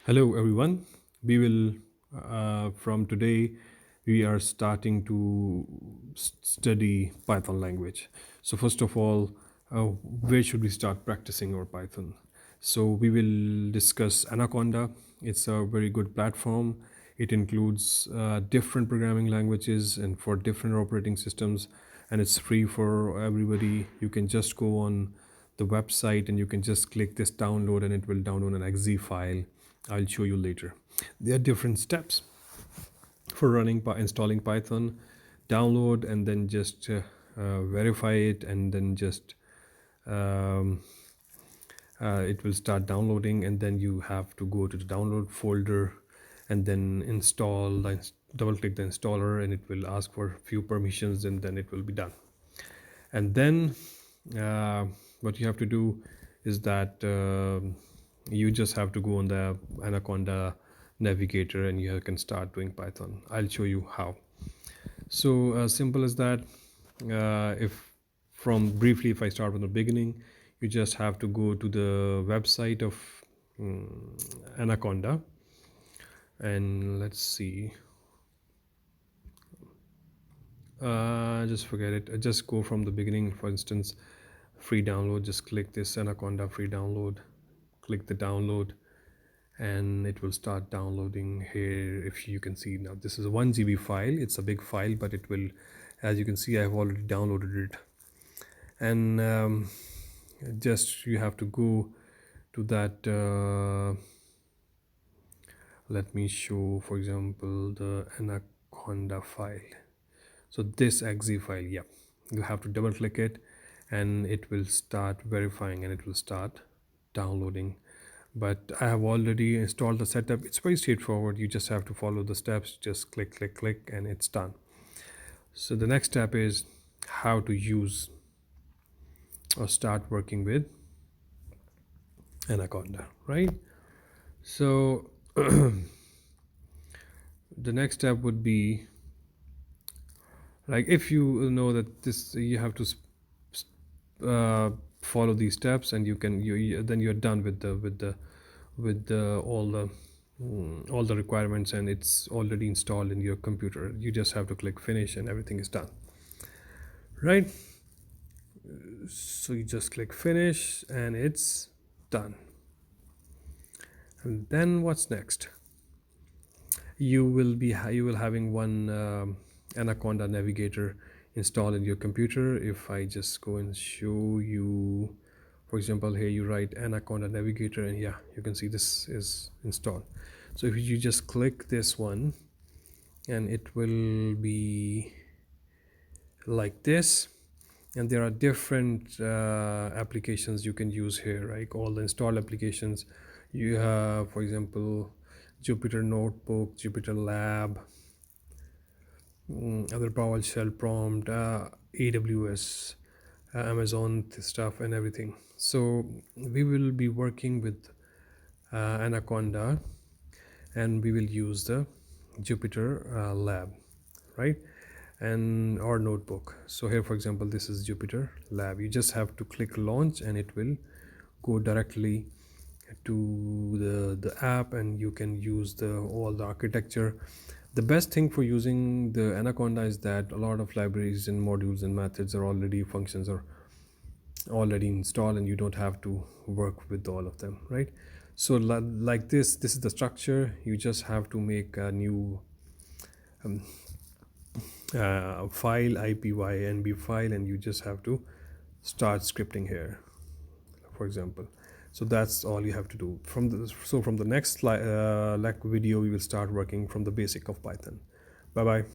Hello, everyone. We will, from today, we are starting to study Python language. So, first of all, where should we start practicing our Python? So, we will discuss Anaconda. It's a very good platform. It includes different programming languages and for different operating systems, and it's free for everybody. You can just go on the website and you can just click this download, and it will download an exe file. I'll show you later. There are different steps for running by installing Python. Download and then just verify it, and then just um, it will start downloading, and then you have to go to the download folder and then double click the installer, and it will ask for a few permissions, and then it will be done. And then uh, what you have to do is that you just have to go on the Anaconda navigator and you can start doing Python. I'll show you how. So simple as that. If I start from the beginning, you just have to go to the website of Anaconda, and let's see. Just forget it. Just go from the beginning. For instance, free download. Just click this Anaconda free download. Click the download, and it will start downloading here. If you can see now, this is a 1 GB file. It's a big file, but it will, as you can see, I've already downloaded it. And just you have to go to that. Let me show, for example, the Anaconda file. So this exe file, yeah, you have to double click it, and it will start verifying, and it will start downloading. But I have already installed the setup. It's very straightforward. You just have to follow the steps. Just click click click, and it's done. So the next step is how to use or start working with Anaconda, right? So the next step would be, like, if you know that this, you have to follow these steps, and then you're done with all the requirements, and it's already installed in your computer. You just have to click finish, and everything is done, right? So you just click finish, and it's done. And then what's next? You will having one Anaconda navigator installed in your computer. If I just go and show you, for example, here you write Anaconda navigator, and yeah, you can see this is installed. So if you just click this one, and it will be like this, and there are different applications you can use here, right? All the installed applications you have, for example, Jupyter Notebook, Jupyter Lab, other PowerShell prompt, AWS, Amazon stuff, and everything. So we will be working with Anaconda, and we will use the Jupyter Lab, right? And our notebook. So here, for example, this is Jupyter Lab. You just have to click launch, and it will go directly to the app, and you can use all the architecture. The best thing for using the Anaconda is that a lot of libraries and modules and methods are already functions are already installed, and you don't have to work with all of them, right? So like this is the structure. You just have to make a new file, ipynb file, and you just have to start scripting here, for example. So that's all you have to do. From the next video, we will start working from the basic of Python. Bye bye.